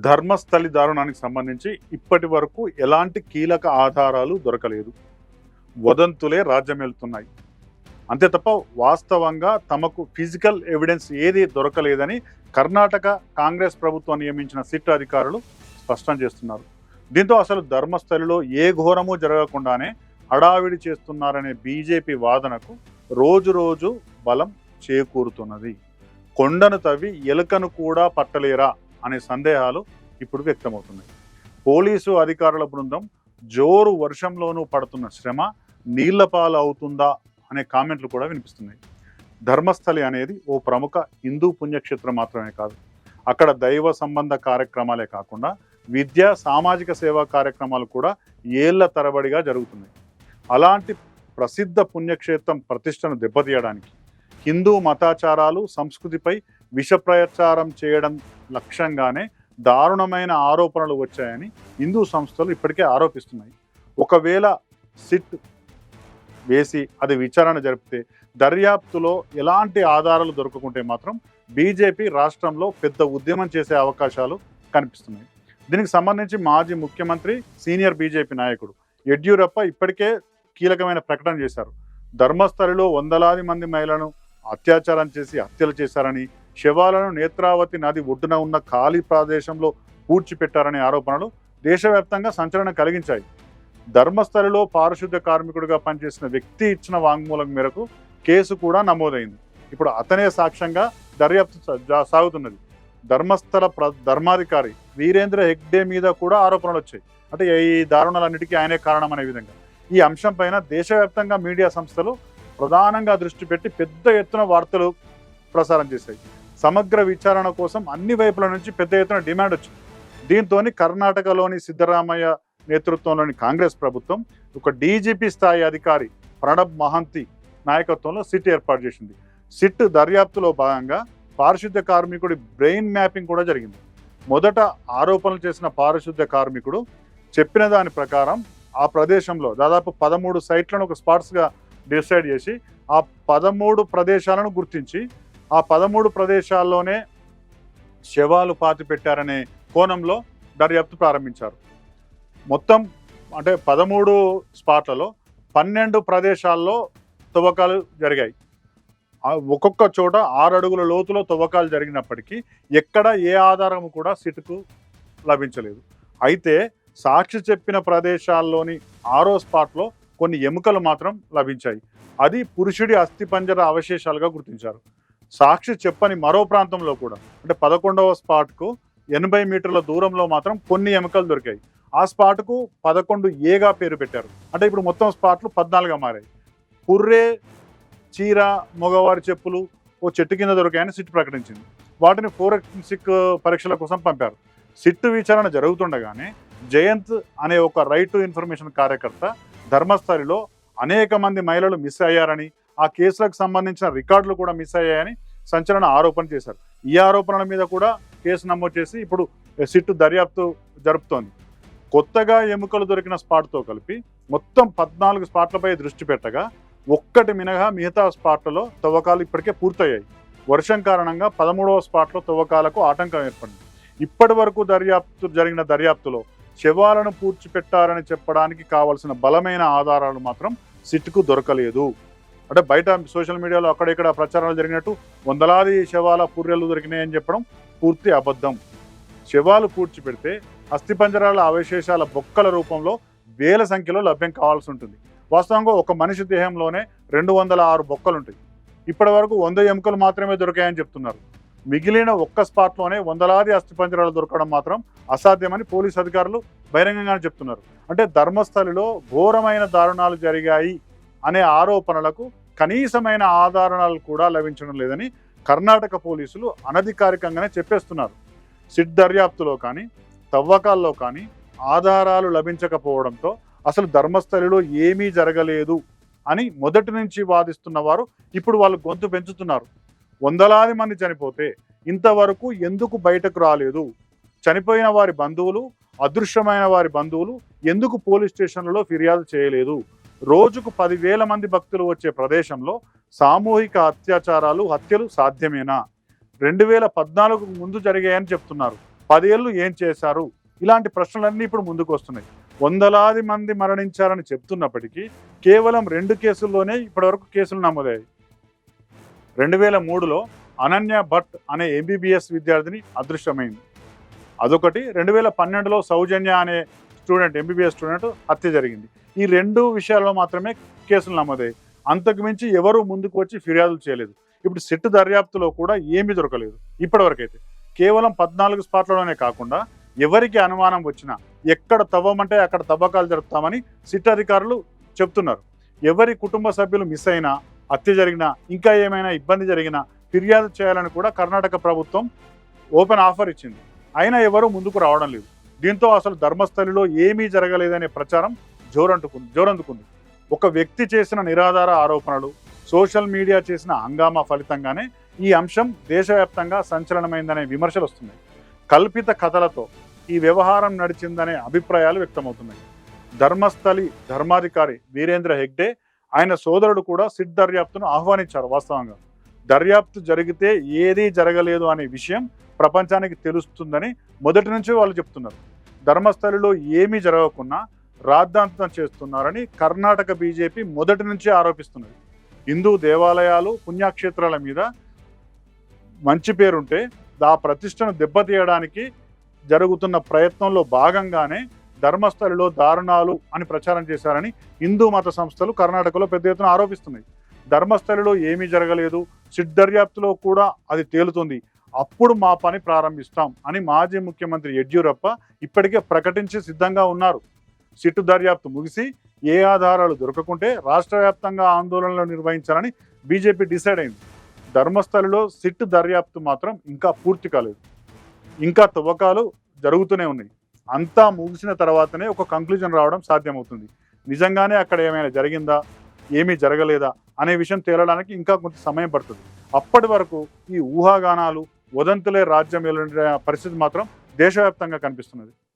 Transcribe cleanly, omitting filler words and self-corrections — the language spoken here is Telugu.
ధర్మస్థలి దారుణానికి సంబంధించి ఇప్పటి వరకు ఎలాంటి కీలక ఆధారాలు దొరకలేదు. వదంతులే రాజ్యమేలుతున్నాయి. అంతే తప్ప వాస్తవంగా తమకు ఫిజికల్ ఎవిడెన్స్ ఏది దొరకలేదని కర్ణాటక కాంగ్రెస్ ప్రభుత్వం నియమించిన సిట్ అధికారులు స్పష్టం చేస్తున్నారు. దీంతో అసలు ధర్మస్థలిలో ఏ ఘోరమూ జరగకుండానే హడావిడి చేస్తున్నారనే బీజేపీ వాదనకు రోజు రోజు బలం చేకూరుతున్నది. కొండను తవ్వి ఎలుకను కూడా పట్టలేరా అనే సందేహాలు ఇప్పుడు వ్యక్తమవుతున్నాయి. పోలీసు అధికారుల బృందం జోరు వర్షంలోనూ పడుతున్న శ్రమ నీళ్ల పాలు అవుతుందా అనే కామెంట్లు కూడా వినిపిస్తున్నాయి. ధర్మస్థలి అనేది ఓ ప్రముఖ హిందూ పుణ్యక్షేత్రం మాత్రమే కాదు, అక్కడ దైవ సంబంధ కార్యక్రమాలే కాకుండా విద్య, సామాజిక సేవా కార్యక్రమాలు కూడా ఏళ్ల తరబడిగా జరుగుతున్నాయి. అలాంటి ప్రసిద్ధ పుణ్యక్షేత్రం ప్రతిష్టను దెబ్బతీయడానికి హిందూ మతాచారాలు, సంస్కృతిపై విష ప్రచారం చేయడం లక్ష్యంగానే దారుణమైన ఆరోపణలు వచ్చాయని హిందూ సంస్థలు ఇప్పటికే ఆరోపిస్తున్నాయి. ఒకవేళ సిట్ వేసి అది విచారణ జరిపితే దర్యాప్తులో ఎలాంటి ఆధారాలు దొరకకుంటే మాత్రం బీజేపీ రాష్ట్రంలో పెద్ద ఉద్యమం చేసే అవకాశాలు కనిపిస్తున్నాయి. దీనికి సంబంధించి మాజీ ముఖ్యమంత్రి, సీనియర్ బీజేపీ నాయకుడు యడ్యూరప్ప ఇప్పటికే కీలకమైన ప్రకటన చేశారు. ధర్మస్థలిలో వందలాది మంది మహిళలను అత్యాచారం చేసి హత్యలు చేశారని, శవాలను నేత్రావతి నది ఒడ్డున ఉన్న ఖాళీ ప్రదేశంలో పూడ్చిపెట్టారనే ఆరోపణలు దేశవ్యాప్తంగా సంచలనం కలిగించాయి. ధర్మస్థలిలో పారిశుద్ధ్య కార్మికుడిగా పనిచేసిన వ్యక్తి ఇచ్చిన వాంగ్మూలం మేరకు కేసు కూడా నమోదైంది. ఇప్పుడు అతనే సాక్ష్యంగా దర్యాప్తు సాగుతున్నది. ధర్మస్థల ధర్మాధికారి వీరేంద్ర హెగ్డే మీద కూడా ఆరోపణలు వచ్చాయి. అంటే ఈ దారుణాలన్నిటికీ ఆయనే కారణం అనే విధంగా ఈ అంశం పైన దేశవ్యాప్తంగా మీడియా సంస్థలు ప్రధానంగా దృష్టి పెట్టి పెద్ద ఎత్తున వార్తలు ప్రసారం చేశాయి. సమగ్ర విచారణ కోసం అన్ని వైపుల నుంచి పెద్ద ఎత్తున డిమాండ్ వచ్చింది. దీంతో కర్ణాటకలోని సిద్ధరామయ్య నేతృత్వంలోని కాంగ్రెస్ ప్రభుత్వం ఒక డీజీపీ స్థాయి అధికారి ప్రణబ్ మహంతి నాయకత్వంలో సిట్ ఏర్పాటు చేసింది. సిట్ దర్యాప్తులో భాగంగా పారిశుద్ధ్య కార్మికుడి బ్రెయిన్ మ్యాపింగ్ కూడా జరిగింది. మొదట ఆరోపణలు చేసిన పారిశుద్ధ్య కార్మికుడు చెప్పిన దాని ప్రకారం ఆ ప్రదేశంలో దాదాపు 13 సైట్లను ఒక స్పాట్స్గా డిసైడ్ చేసి ఆ 13 ప్రదేశాలను గుర్తించి ఆ 13 ప్రదేశాల్లోనే శవాలు పాతి పెట్టారనే కోణంలో దర్యాప్తు ప్రారంభించారు. మొత్తం అంటే 13 స్పాట్లలో 12 ప్రదేశాల్లో తవ్వకాలు జరిగాయి. ఒక్కొక్క చోట 6 అడుగుల లోతులో తవ్వకాలు జరిగినప్పటికీ ఎక్కడ ఏ ఆధారం కూడా సిట్కు లభించలేదు. అయితే సాక్షి చెప్పిన ప్రదేశాల్లోని 6వ స్పాట్లో కొన్ని ఎముకలు మాత్రం లభించాయి. అది పురుషుడి అస్థిపంజర అవశేషాలుగా గుర్తించారు. సాక్షి చెప్పని మరో ప్రాంతంలో కూడా అంటే 11వ స్పాట్కు 80 మీటర్ల దూరంలో మాత్రం కొన్ని ఎముకలు దొరికాయి. ఆ స్పాట్కు 11A పేరు పెట్టారు. అంటే ఇప్పుడు మొత్తం స్పాట్లు 14గా మారాయి. పుర్రే, చీర, మగవారి చెప్పులు ఓ చెట్టు కింద దొరికాయని సిట్ ప్రకటించింది. వాటిని ఫోరెన్సిక్ పరీక్షల కోసం పంపారు. సిట్ విచారణ జరుగుతుండగానే జయంత్ అనే ఒక రైట్ టు ఇన్ఫర్మేషన్ కార్యకర్త ధర్మస్థలిలో అనేక మంది మహిళలు మిస్ అయ్యారని, ఆ కేసులకు సంబంధించిన రికార్డులు కూడా మిస్ అయ్యాయని సంచలన ఆరోపణ చేశారు. ఈ ఆరోపణల మీద కూడా కేసు నమోదు చేసి ఇప్పుడు సిట్ దర్యాప్తు జరుపుతోంది. కొత్తగా ఎముకలు దొరికిన స్పాట్తో కలిపి మొత్తం 14 స్పాట్లపై దృష్టి పెట్టగా ఒక్కటి మినహా మిగతా స్పాట్లలో తవ్వకాలు ఇప్పటికే పూర్తయ్యాయి. వర్షం కారణంగా 13వ స్పాట్లో తవ్వకాలకు ఆటంకం ఏర్పడింది. ఇప్పటి వరకు జరిగిన దర్యాప్తులో శవాలను పూడ్చిపెట్టారని చెప్పడానికి కావలసిన బలమైన ఆధారాలు మాత్రం సిట్కు దొరకలేదు. అంటే బయట సోషల్ మీడియాలో అక్కడిక్కడ ప్రచారాలు జరిగినట్టు వందలాది శవాల పుర్రెలు దొరికినాయని చెప్పడం పూర్తి అబద్ధం. శవాలు పూడ్చిపెడితే అస్థిపంజరాల అవశేషాల బొక్కల రూపంలో వేల సంఖ్యలో లభ్యం కావాల్సి ఉంటుంది. వాస్తవంగా ఒక మనిషి దేహంలోనే 206 బొక్కలుంటాయి. ఇప్పటి వరకు 100 ఎముకలు మాత్రమే దొరికాయని చెప్తున్నారు. మిగిలిన ఒక్క స్పాట్లోనే వందలాది అస్థిపంజరాలు దొరకడం మాత్రం అసాధ్యమని పోలీసు అధికారులు బహిరంగంగానే చెప్తున్నారు. అంటే ధర్మస్థలిలో ఘోరమైన దారుణాలు జరిగాయి అనే ఆరోపణలకు కనీసమైన ఆధారాలు కూడా లభించడం లేదని కర్ణాటక పోలీసులు అనధికారికంగానే చెప్పేస్తున్నారు. సిట్ దర్యాప్తులో కానీ తవ్వకాల్లో కానీ ఆధారాలు లభించకపోవడంతో అసలు ధర్మస్థలిలో ఏమీ జరగలేదు అని మొదటి నుంచి వాదిస్తున్న వారు ఇప్పుడు వాళ్ళు గొంతు పెంచుతున్నారు. వందలాది మంది చనిపోతే ఇంతవరకు ఎందుకు బయటకు రాలేదు? చనిపోయిన వారి బంధువులు, అదృశ్యమైన వారి బంధువులు ఎందుకు పోలీస్ స్టేషన్లలో ఫిర్యాదు చేయలేదు? రోజుకు 10,000 మంది భక్తులు వచ్చే ప్రదేశంలో సామూహిక అత్యాచారాలు, హత్యలు సాధ్యమేనా? 2014 ముందు జరిగాయని చెప్తున్నారు. 10 ఏళ్ళు ఏం చేశారు? ఇలాంటి ప్రశ్నలన్నీ ఇప్పుడు ముందుకు వస్తున్నాయి. వందలాది మంది మరణించారని చెప్తున్నప్పటికీ కేవలం 2 కేసుల్లోనే ఇప్పటివరకు కేసులు నమోదయ్యాయి. 2003లో అనన్య భట్ అనే ఎంబీబీఎస్ విద్యార్థిని అదృశ్యమైంది. అదొకటి. 2012లో సౌజన్య అనే ఎంబీబీఎస్ స్టూడెంట్ హత్య జరిగింది. ఈ 2 విషయాల్లో మాత్రమే కేసులు నమోదయ్యాయి. అంతకు మించి ఎవరు ముందుకు వచ్చి ఫిర్యాదులు చేయలేదు. ఇప్పుడు సిట్ దర్యాప్తులో కూడా ఏమీ దొరకలేదు ఇప్పటివరకైతే. కేవలం 14 స్పాట్లలోనే కాకుండా ఎవరికి అనుమానం వచ్చినా ఎక్కడ తవ్వమంటే అక్కడ తవ్వకాలు జరుపుతామని సిట్ అధికారులు చెప్తున్నారు. ఎవరి కుటుంబ సభ్యులు మిస్ అయినా, హత్య జరిగినా, ఇంకా ఏమైనా ఇబ్బంది జరిగినా ఫిర్యాదు చేయాలని కూడా కర్ణాటక ప్రభుత్వం ఓపెన్ ఆఫర్ ఇచ్చింది. అయినా ఎవరూ ముందుకు రావడం లేదు. దీంతో అసలు ధర్మస్థలిలో ఏమీ జరగలేదనే ప్రచారం జోరందుకుంది. ఒక వ్యక్తి చేసిన నిరాధార ఆరోపణలు, సోషల్ మీడియా చేసిన హంగామా ఫలితంగానే ఈ అంశం దేశవ్యాప్తంగా సంచలనమైందనే విమర్శలు వస్తున్నాయి. కల్పిత కథలతో ఈ వ్యవహారం నడిచిందనే అభిప్రాయాలు వ్యక్తమవుతున్నాయి. ధర్మస్థలి ధర్మాధికారి వీరేంద్ర హెగ్డే, ఆయన సోదరుడు కూడా సిట్ దర్యాప్తును ఆహ్వానించారు. వాస్తవంగా దర్యాప్తు జరిగితే ఏదీ జరగలేదు అనే విషయం ప్రపంచానికి తెలుస్తుందని మొదటి నుంచి వాళ్ళు చెప్తున్నారు. ధర్మస్థలిలో ఏమీ జరగకున్నా రాద్ధాంతం చేస్తున్నారని కర్ణాటక బీజేపీ మొదటి నుంచి ఆరోపిస్తున్నది. హిందూ దేవాలయాలు, పుణ్యక్షేత్రాల మీద మంచి పేరుంటే ఆ ప్రతిష్టను దెబ్బతీయడానికి జరుగుతున్న ప్రయత్నంలో భాగంగానే ధర్మస్థలిలో దారుణాలు అని ప్రచారం చేశారని హిందూ మత సంస్థలు కర్ణాటకలో పెద్ద ఎత్తున ఆరోపిస్తున్నాయి. ధర్మస్థలిలో ఏమీ జరగలేదు, సిట్ దర్యాప్తులో కూడా అది తేలుతుంది, అప్పుడు మా పని ప్రారంభిస్తాం అని మాజీ ముఖ్యమంత్రి యడ్యూరప్ప ఇప్పటికే ప్రకటించి సిద్ధంగా ఉన్నారు. సిట్ దర్యాప్తు ముగిసి ఏ ఆధారాలు దొరకకుంటే రాష్ట్ర వ్యాప్తంగా ఆందోళనలు నిర్వహించాలని బీజేపీ డిసైడ్ అయింది. ధర్మస్థలిలో సిట్ దర్యాప్తు మాత్రం ఇంకా పూర్తి కాలేదు. ఇంకా తవ్వకాలు జరుగుతూనే ఉన్నాయి. అంతా ముగిసిన తర్వాతనే ఒక కంక్లూజన్ రావడం సాధ్యమవుతుంది. నిజంగానే అక్కడ ఏమైనా జరిగిందా, ఏమీ జరగలేదా అనే విషయం తేలడానికి ఇంకా కొంత సమయం పడుతుంది. అప్పటి వరకు ఈ ఊహాగానాలు, వదంతులే రాజ్యం పరిస్థితి మాత్రం దేశవ్యాప్తంగా కనిపిస్తున్నది.